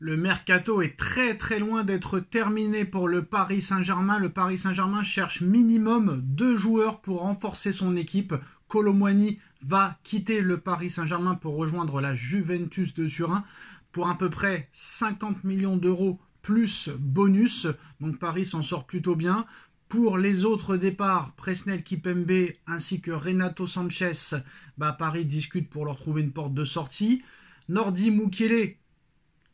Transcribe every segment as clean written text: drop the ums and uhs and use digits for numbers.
Le mercato est très très loin d'être terminé pour le Paris Saint-Germain. Le Paris Saint-Germain cherche minimum 2 joueurs pour renforcer son équipe. Kolo Muani va quitter le Paris Saint-Germain pour rejoindre la Juventus de Turin pour à peu près 50 millions d'euros plus bonus. Donc Paris s'en sort plutôt bien. Pour les autres départs, Presnel Kimpembe ainsi que Renato Sanchez, Paris discute pour leur trouver une porte de sortie. Nordi Mukiele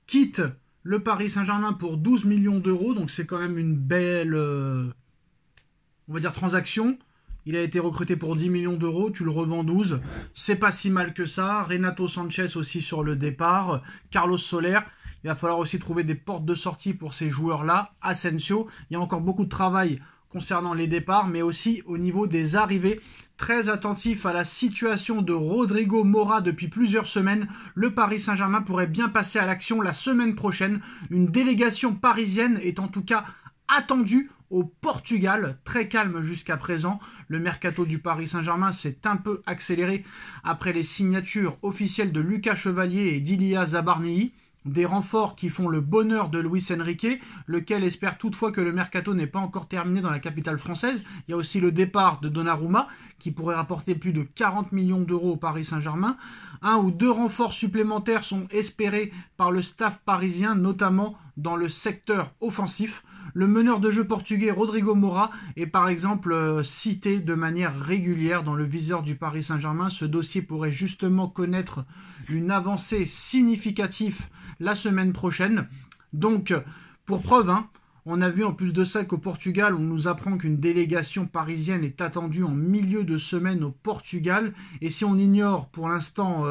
quitte le Paris Saint-Germain pour 12 millions d'euros, donc c'est quand même une belle, on va dire, transaction. Il a été recruté pour 10 millions d'euros, tu le revends 12, c'est pas si mal que ça. Renato Sanchez aussi sur le départ, Carlos Soler, il va falloir aussi trouver des portes de sortie pour ces joueurs-là. Asensio, il y a encore beaucoup de travail concernant les départs, mais aussi au niveau des arrivées. Très attentif à la situation de Rodrigo Mora depuis plusieurs semaines, le Paris Saint-Germain pourrait bien passer à l'action la semaine prochaine. Une délégation parisienne est en tout cas attendue au Portugal, très calme jusqu'à présent. Le mercato du Paris Saint-Germain s'est un peu accéléré après les signatures officielles de Lucas Chevalier et d'Ilia Zabarnyi. Des renforts qui font le bonheur de Luis Enrique, lequel espère toutefois que le mercato n'est pas encore terminé dans la capitale française. Il y a aussi le départ de Donnarumma, qui pourrait rapporter plus de 40 millions d'euros au Paris Saint-Germain. 1 ou 2 renforts supplémentaires sont espérés par le staff parisien, notamment dans le secteur offensif. Le meneur de jeu portugais Rodrigo Mora est par exemple cité de manière régulière dans le viseur du Paris Saint-Germain. Ce dossier pourrait justement connaître une avancée significative la semaine prochaine. Donc, pour preuve, on a vu en plus de ça qu'au Portugal, on nous apprend qu'une délégation parisienne est attendue en milieu de semaine au Portugal. Et si on ignore pour l'instant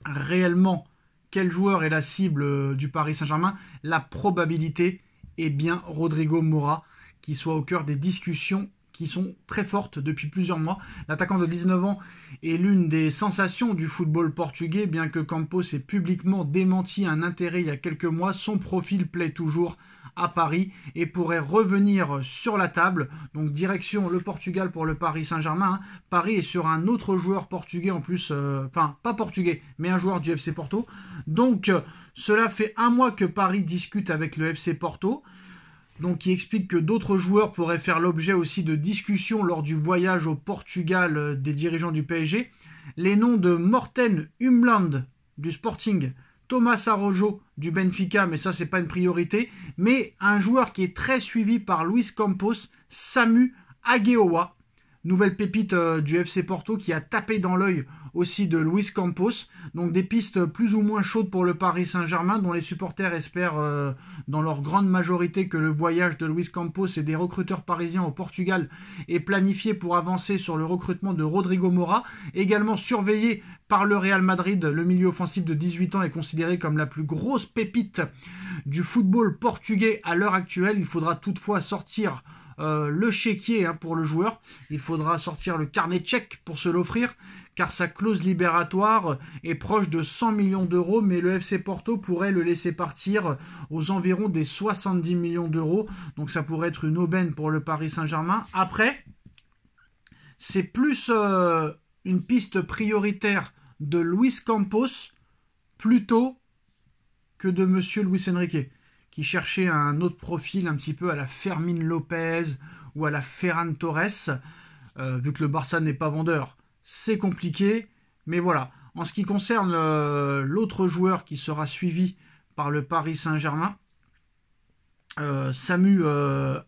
réellement quel joueur est la cible du Paris Saint-Germain, la probabilité est bien Rodrigo Mora qui soit au cœur des discussions qui sont très fortes depuis plusieurs mois. L'attaquant de 19 ans est l'une des sensations du football portugais, bien que Campos ait publiquement démenti un intérêt il y a quelques mois. Son profil plaît toujours à Paris et pourrait revenir sur la table. Donc direction le Portugal pour le Paris Saint-Germain. Paris est sur un autre joueur portugais en plus, enfin pas portugais, mais un joueur du FC Porto. Donc cela fait 1 mois que Paris discute avec le FC Porto. Donc qui explique que d'autres joueurs pourraient faire l'objet aussi de discussions lors du voyage au Portugal des dirigeants du PSG. Les noms de Morten Umland du Sporting, Thomas Araujo du Benfica, mais ça c'est pas une priorité, mais un joueur qui est très suivi par Luis Campos, Samu Agueoa, nouvelle pépite du FC Porto qui a tapé dans l'œil aussi de Luis Campos. Donc des pistes plus ou moins chaudes pour le Paris Saint-Germain, dont les supporters espèrent dans leur grande majorité que le voyage de Luis Campos et des recruteurs parisiens au Portugal est planifié pour avancer sur le recrutement de Rodrigo Mora. Également surveillé par le Real Madrid, le milieu offensif de 18 ans est considéré comme la plus grosse pépite du football portugais à l'heure actuelle. Il faudra toutefois sortir le chéquier pour le joueur. Il faudra sortir le carnet tchèque pour se l'offrir, car sa clause libératoire est proche de 100 millions d'euros, mais le FC Porto pourrait le laisser partir aux environs des 70 millions d'euros. Donc ça pourrait être une aubaine pour le Paris Saint-Germain. Après, c'est plus une piste prioritaire de Luis Campos plutôt que de Monsieur Luis Enrique, qui cherchait un autre profil un petit peu à la Fermin Lopez ou à la Ferran Torres. Vu que le Barça n'est pas vendeur, c'est compliqué. Mais voilà, en ce qui concerne l'autre joueur qui sera suivi par le Paris Saint-Germain, Samu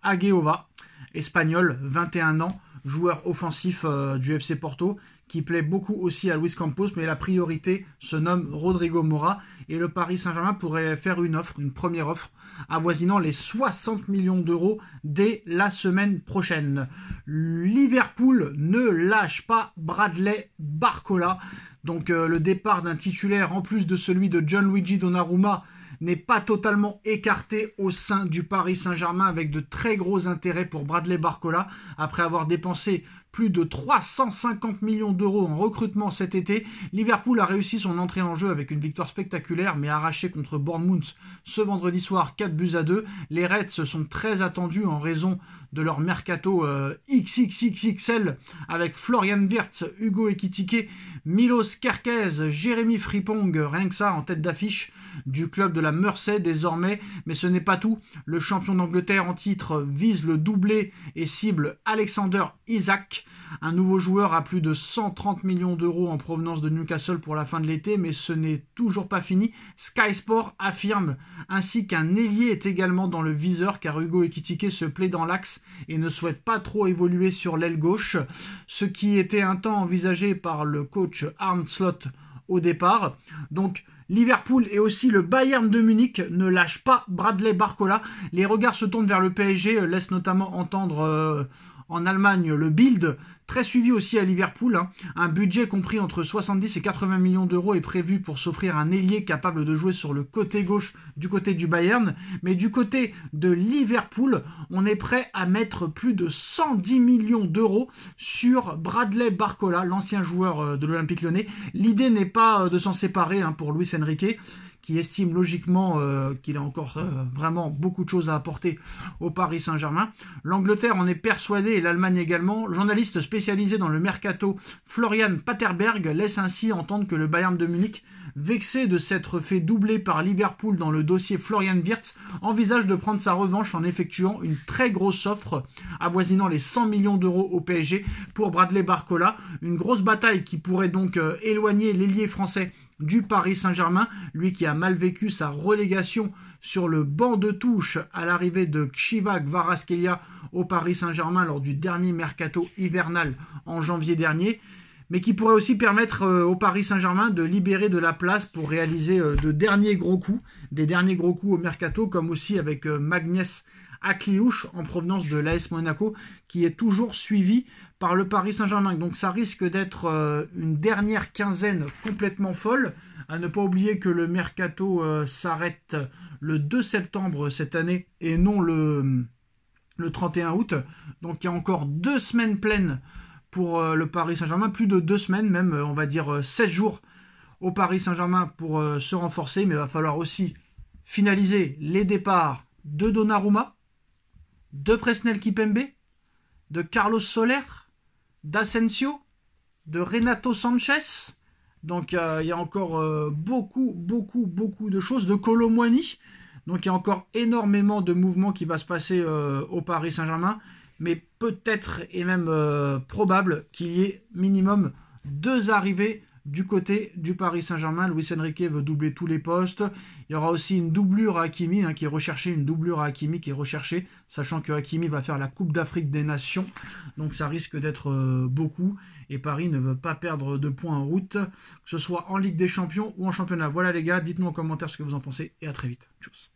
Agueoa, espagnol, 21 ans, joueur offensif du FC Porto, qui plaît beaucoup aussi à Luis Campos, mais la priorité se nomme Rodrigo Mora, et le Paris Saint-Germain pourrait faire une première offre, avoisinant les 60 millions d'euros dès la semaine prochaine. Liverpool ne lâche pas Bradley Barcola, donc le départ d'un titulaire en plus de celui de Gianluigi Donnarumma n'est pas totalement écarté au sein du Paris Saint-Germain, avec de très gros intérêts pour Bradley Barcola. Après avoir dépensé plus de 350 millions d'euros en recrutement cet été, Liverpool a réussi son entrée en jeu avec une victoire spectaculaire, mais arrachée contre Bournemouth ce vendredi soir 4-2. Les Reds sont très attendus en raison de leur mercato XXXXL avec Florian Wirtz, Hugo Ekitike, Milos Kerkez, Jérémy Frimpong, rien que ça en tête d'affiche du club de la Mersey désormais. Mais ce n'est pas tout. Le champion d'Angleterre en titre vise le doublé et cible Alexander Isak, un nouveau joueur à plus de 130 millions d'euros en provenance de Newcastle pour la fin de l'été, mais ce n'est toujours pas fini. Sky Sport affirme ainsi qu'un ailier est également dans le viseur, car Hugo Ekitike se plaît dans l'axe et ne souhaite pas trop évoluer sur l'aile gauche, ce qui était un temps envisagé par le coach Arne Slot au départ. Donc Liverpool et aussi le Bayern de Munich ne lâchent pas Bradley Barcola. Les regards se tournent vers le PSG, laissent notamment entendre en Allemagne le Bild, très suivi aussi à Liverpool. Un budget compris entre 70 et 80 millions d'euros est prévu pour s'offrir un ailier capable de jouer sur le côté gauche du côté du Bayern. Mais du côté de Liverpool, on est prêt à mettre plus de 110 millions d'euros sur Bradley Barcola, l'ancien joueur de l'Olympique Lyonnais. L'idée n'est pas de s'en séparer pour Luis Enrique, qui estime logiquement qu'il a encore vraiment beaucoup de choses à apporter au Paris Saint-Germain. L'Angleterre en est persuadée et l'Allemagne également. Le journaliste spécialisé dans le mercato Florian Paterberg laisse ainsi entendre que le Bayern de Munich, vexé de s'être fait doubler par Liverpool dans le dossier Florian Wirtz, envisage de prendre sa revanche en effectuant une très grosse offre avoisinant les 100 millions d'euros au PSG pour Bradley Barcola. Une grosse bataille qui pourrait donc éloigner l'ailier français du Paris Saint-Germain, lui qui a mal vécu sa relégation sur le banc de touche à l'arrivée de Kshiva Kvaratskhelia au Paris Saint-Germain lors du dernier mercato hivernal en janvier dernier, mais qui pourrait aussi permettre au Paris Saint-Germain de libérer de la place pour réaliser des derniers gros coups au mercato, comme aussi avec Magnès Akliouche en provenance de l'AS Monaco, qui est toujours suivi par le Paris Saint-Germain. Donc ça risque d'être une dernière quinzaine complètement folle. À ne pas oublier que le mercato s'arrête le 2 septembre cette année et non le 31 août. Donc il y a encore 2 semaines pleines pour le Paris Saint-Germain, plus de 2 semaines même, on va dire 16 jours au Paris Saint-Germain pour se renforcer, mais il va falloir aussi finaliser les départs de Donnarumma, de Presnel Kipembe, de Carlos Soler, d'Asensio, de Renato Sanchez. Donc il y a encore beaucoup de choses, de Kolo Muani. Donc il y a encore énormément de mouvements qui va se passer au Paris Saint-Germain, mais peut-être et même probable qu'il y ait minimum 2 arrivées du côté du Paris Saint-Germain. Luis Enrique veut doubler tous les postes. Il y aura aussi une doublure à Hakimi qui est recherchée, sachant que Hakimi va faire la Coupe d'Afrique des Nations. Donc ça risque d'être beaucoup. Et Paris ne veut pas perdre de points en route, que ce soit en Ligue des Champions ou en championnat. Voilà les gars, dites-nous en commentaire ce que vous en pensez et à très vite. Tchuss.